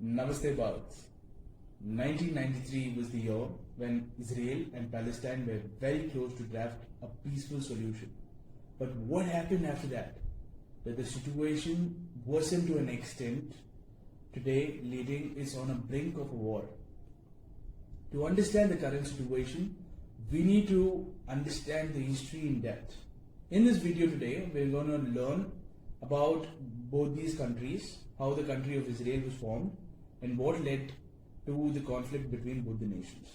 Namaste Bharat. 1993 was the year when Israel and Palestine were very close to draft a peaceful solution. But what happened after that? That the situation worsened to an extent today leading is on a brink of a war. To understand the current situation, we need to understand the history in depth. In this video today, we're going to learn about both these countries, how the country of Israel was formed, and what led to the conflict between both the nations.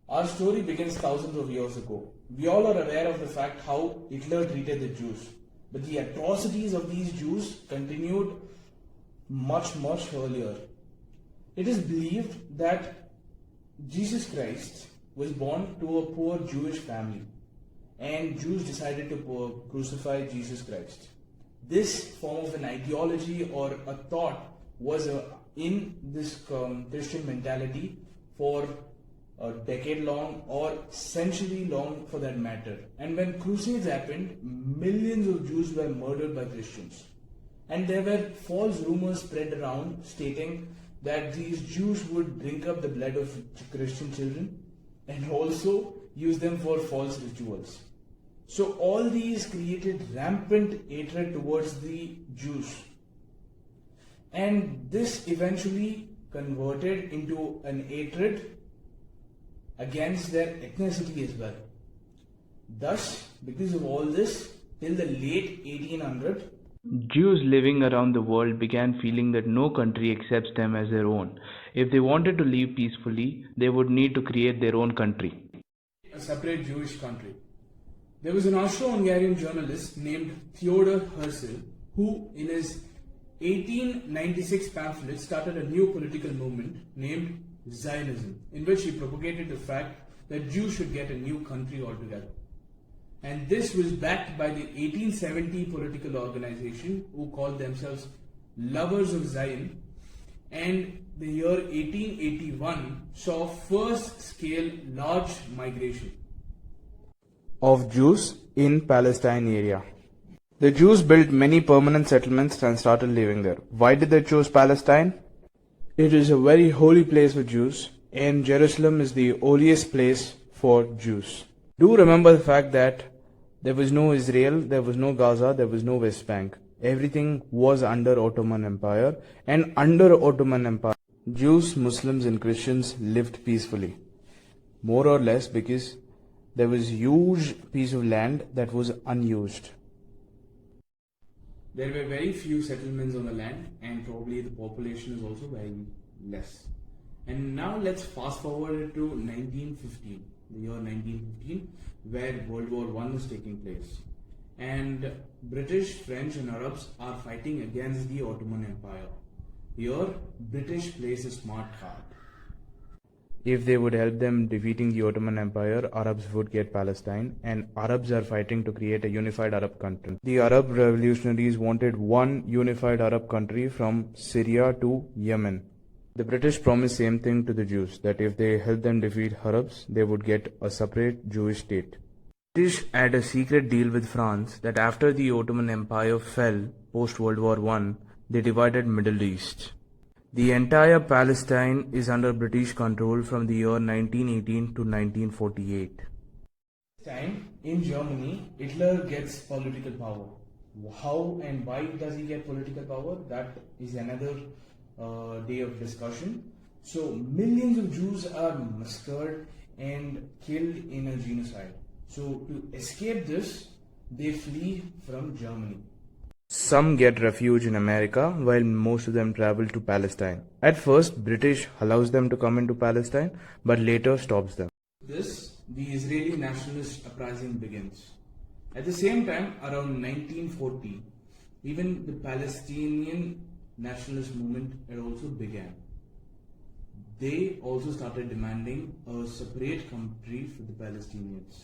Our story begins thousands of years ago. We all are aware of the fact how Hitler treated the Jews, but the atrocities of these Jews continued much earlier. It is believed that Jesus Christ was born to a poor Jewish family, and Jews decided to crucify Jesus Christ. This form of an ideology or a thought was in this Christian mentality for a decade long or century long for that matter. And when crusades happened, millions of Jews were murdered by Christians. And there were false rumors spread around stating that these Jews would drink up the blood of Christian children and also use them for false rituals. So all these created rampant hatred towards the Jews. And this eventually converted into an hatred against their ethnicity as well. Thus, because of all this, till the late 1800s, Jews living around the world began feeling that no country accepts them as their own. If they wanted to live peacefully, they would need to create their own country. A separate Jewish country. There was an Austro-Hungarian journalist named Theodor Herzl who, in his 1896 pamphlet, started a new political movement named Zionism, in which he propagated the fact that Jews should get a new country altogether. And this was backed by the 1870 political organization who called themselves Lovers of Zion, and the year 1881 saw first-scale large migration Of Jews in Palestine area. The Jews built many permanent settlements and started living there. Why did they choose Palestine? It is a very holy place for Jews, and Jerusalem is the holiest place for Jews. Do remember the fact that there was no Israel, there was no Gaza, there was no West Bank. Everything was under Ottoman Empire, and under Ottoman Empire, Jews, Muslims and Christians lived peacefully. More or less because there was huge piece of land that was unused. There were very few settlements on the land, and probably the population is also very less. And now let's fast forward to 1915, the year 1915, where World War I is taking place. And British, French and Arabs are fighting against the Ottoman Empire. Here, British plays a smart card. If they would help them defeating the Ottoman Empire, Arabs would get Palestine, and Arabs are fighting to create a unified Arab country. The Arab revolutionaries wanted one unified Arab country from Syria to Yemen. The British promised same thing to the Jews, that if they help them defeat Arabs, they would get a separate Jewish state. British had a secret deal with France that after the Ottoman Empire fell post World War I, they divided Middle East. The entire Palestine is under British control from the year 1918 to 1948. This time, in Germany, Hitler gets political power. How and why does he get political power? That is another day of discussion. So, millions of Jews are massacred and killed in a genocide. So, to escape this, they flee from Germany. Some get refuge in America, while most of them travel to Palestine. At first, British allows them to come into Palestine, but later stops them. This, the Israeli nationalist uprising begins. At the same time, around 1940, even the Palestinian nationalist movement had also began. They also started demanding a separate country for the Palestinians.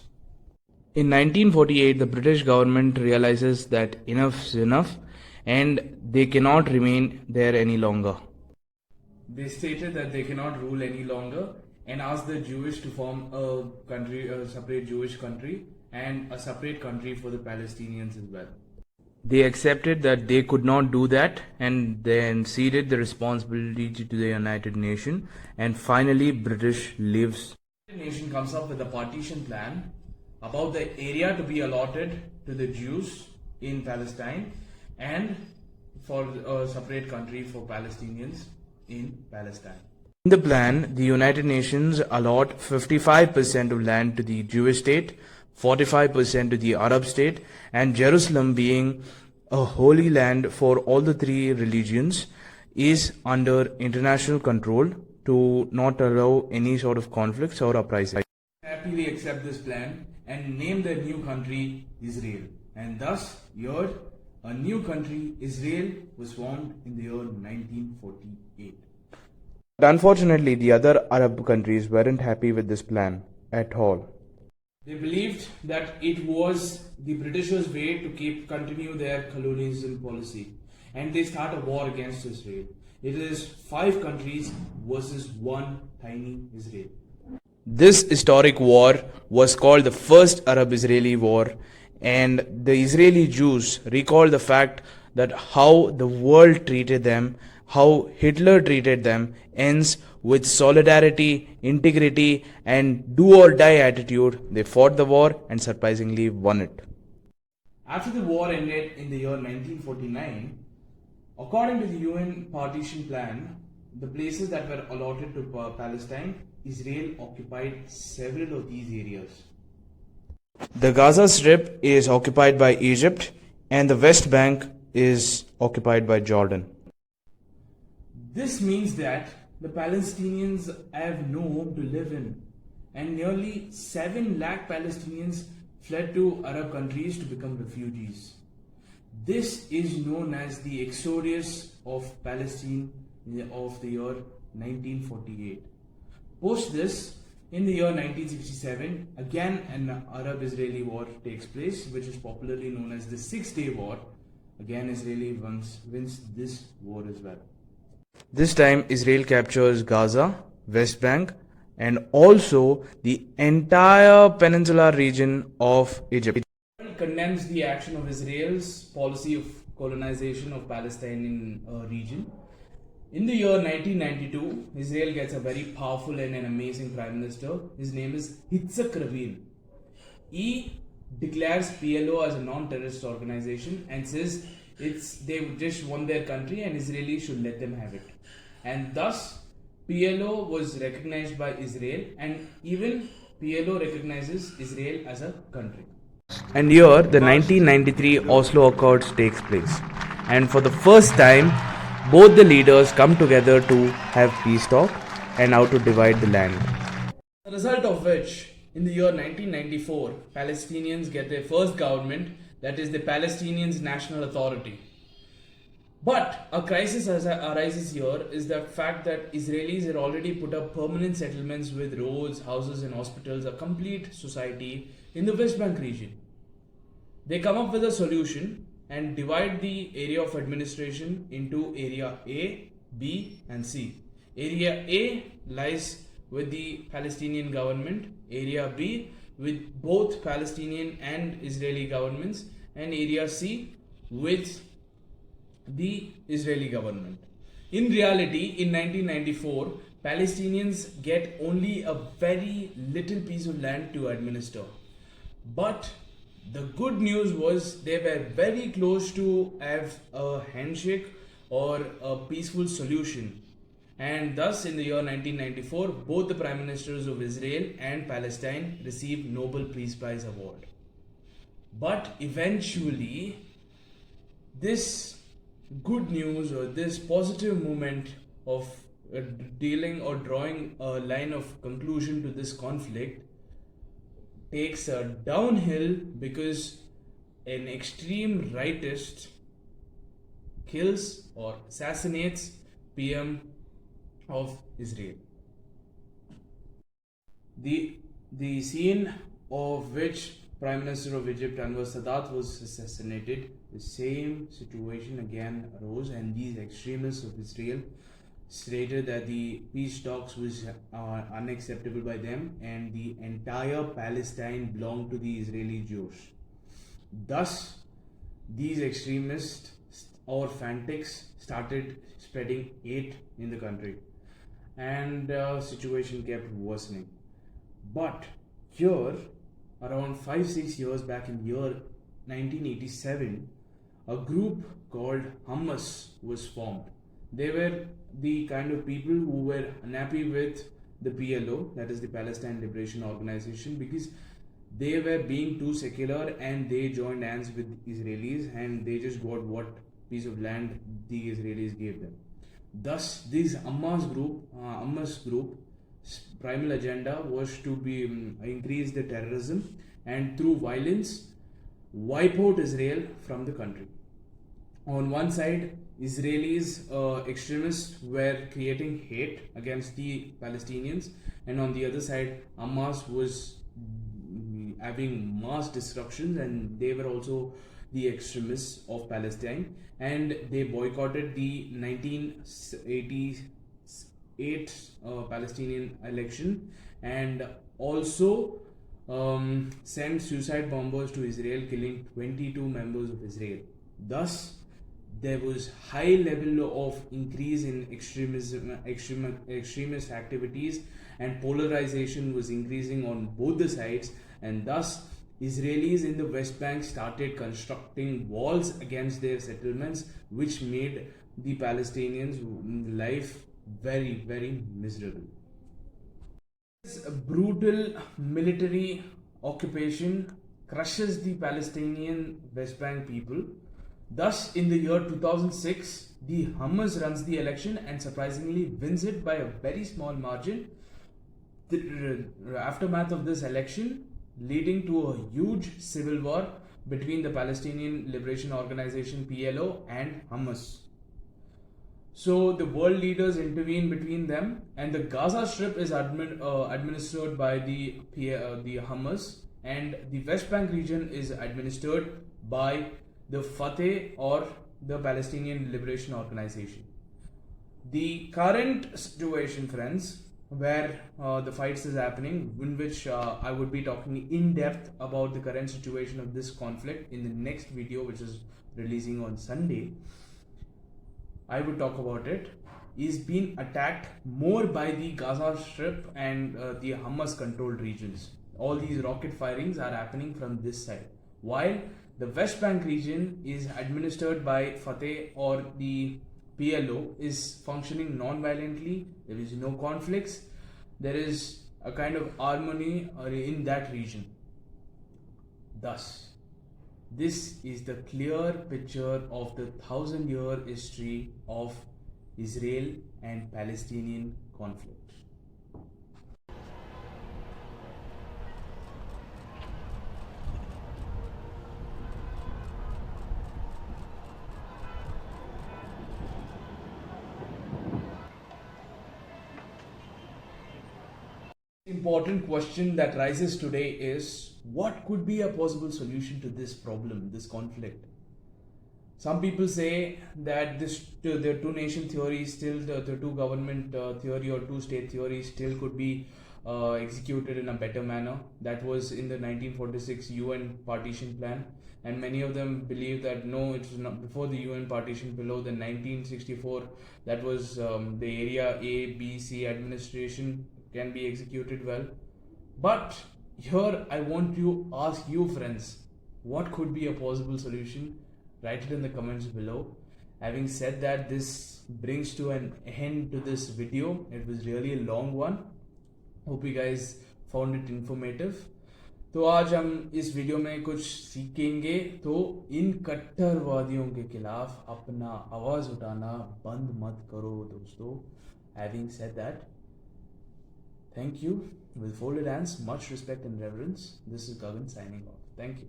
In 1948, the British government realizes that enough is enough and they cannot remain there any longer. They stated that they cannot rule any longer and asked the Jewish to form a country, a separate Jewish country and a separate country for the Palestinians as well. They accepted that they could not do that and then ceded the responsibility to the United Nations, and finally British leaves. The nation comes up with a partition plan about the area to be allotted to the Jews in Palestine and for a separate country for Palestinians in Palestine. In the plan, the United Nations allot 55% of land to the Jewish state, 45% to the Arab state, and Jerusalem, being a holy land for all the three religions, is under international control to not allow any sort of conflicts or uprisings. Happily accept this plan and name their new country Israel. And thus, here, a new country, Israel, was formed in the year 1948. But unfortunately, the other Arab countries weren't happy with this plan at all. They believed that it was the Britishers' way to continue their colonialism policy, and they start a war against Israel. It is 5 countries versus one tiny Israel. This historic war was called the First Arab-Israeli War, and the Israeli Jews recall the fact that how the world treated them, how Hitler treated them, ends with solidarity, integrity, and do-or-die attitude. They fought the war and surprisingly won it. After the war ended in the year 1949, according to the UN partition plan, the places that were allotted to Palestine, Israel occupied several of these areas. The Gaza Strip is occupied by Egypt, and the West Bank is occupied by Jordan. This means that the Palestinians have no home to live in, and nearly 7 lakh Palestinians fled to Arab countries to become refugees. This is known as the Exodus of Palestine of the year 1948. Post this, in the year 1967, again an Arab-Israeli war takes place, which is popularly known as the Six-Day War. Again, Israeli wins this war as well. This time, Israel captures Gaza, West Bank, and also the entire peninsula region of Egypt. It condemns the action of Israel's policy of colonization of Palestinian region. In the year 1992, Israel gets a very powerful and an amazing prime minister. His name is Yitzhak Rabin. He declares PLO as a non-terrorist organization and says they just won their country and Israelis should let them have it. And thus, PLO was recognized by Israel, and even PLO recognizes Israel as a country. And here, the 1993 Oslo Accords takes place. And for the first time, both the leaders come together to have peace talk and how to divide the land. The result of which, in the year 1994, Palestinians get their first government, that is the Palestinians National Authority. But a crisis arises here is the fact that Israelis had already put up permanent settlements with roads, houses and hospitals, a complete society in the West Bank region. They come up with a solution and divide the area of administration into Area A, B and C. Area A lies with the Palestinian government, Area B with both Palestinian and Israeli governments, and Area C with the Israeli government. In reality, in 1994, Palestinians get only a very little piece of land to administer. But the good news was they were very close to have a handshake or a peaceful solution. And thus, in the year 1994, both the Prime Ministers of Israel and Palestine received Nobel Peace Prize award. But eventually, this good news or this positive moment of dealing or drawing a line of conclusion to this conflict takes a downhill because an extreme rightist kills or assassinates PM of Israel. The scene of which Prime Minister of Egypt Anwar Sadat was assassinated, the same situation again arose, and these extremists of Israel stated that the peace talks was unacceptable by them and the entire Palestine belonged to the Israeli Jews. Thus, these extremists or fanatics started spreading hate in the country, and situation kept worsening. But here, around 5-6 years back in year 1987, a group called Hamas was formed. They were the kind of people who were unhappy with the PLO, that is the Palestine Liberation Organization, because they were being too secular and they joined hands with Israelis and they just got what piece of land the Israelis gave them. Thus, this Hamas group primal agenda was to be increase the terrorism and through violence wipe out Israel from the country. On one side, Israelis extremists were creating hate against the Palestinians, and on the other side, Hamas was having mass destructions, and they were also the extremists of Palestine, and they boycotted the 1988 Palestinian election, and also sent suicide bombers to Israel, killing 22 members of Israel. Thus, there was high level of increase in extremist activities, and polarization was increasing on both the sides, and thus Israelis in the West Bank started constructing walls against their settlements, which made the Palestinians' life very, very miserable. This brutal military occupation crushes the Palestinian West Bank people. Thus, in the year 2006, the Hamas runs the election and surprisingly wins it by a very small margin. The aftermath of this election leading to a huge civil war between the Palestinian Liberation Organization PLO and Hamas. So the world leaders intervene between them, and the Gaza Strip is administered by the Hamas, and the West Bank region is administered by the Fatah or the Palestinian Liberation Organization. The current situation, friends, where the fights is happening, in which I would be talking in depth about the current situation of this conflict in the next video, which is releasing on Sunday. I would talk about it, is being attacked more by the Gaza Strip and the Hamas controlled regions. All these rocket firings are happening from this side, while the West Bank region is administered by Fatah or the PLO, is functioning non-violently. There is no conflicts. There is a kind of harmony in that region. Thus, this is the clear picture of the 1,000-year history of Israel and Palestinian conflict. Important question that rises today is, what could be a possible solution to this problem, this conflict? Some people say that the two-nation theory still, the two-government theory or two-state theory still could be executed in a better manner. That was in the 1946 UN partition plan, and many of them believe that no, it was not before the UN partition. Below the 1964, that was the area A, B, C administration can be executed well. But here I want to ask you, friends, what could be a possible solution? Write it in the comments below. Having said that, this brings to an end to this video. It was really a long one. Hope you guys found it informative. तो आज हम इस video में कुछ सीखेंगे. तो इन कट्टरवादियों के खिलाफ अपना आवाज उठाना बंद मत करो दोस्तों. Having said that, thank you. With folded hands, much respect and reverence. This is Gagan signing off. Thank you.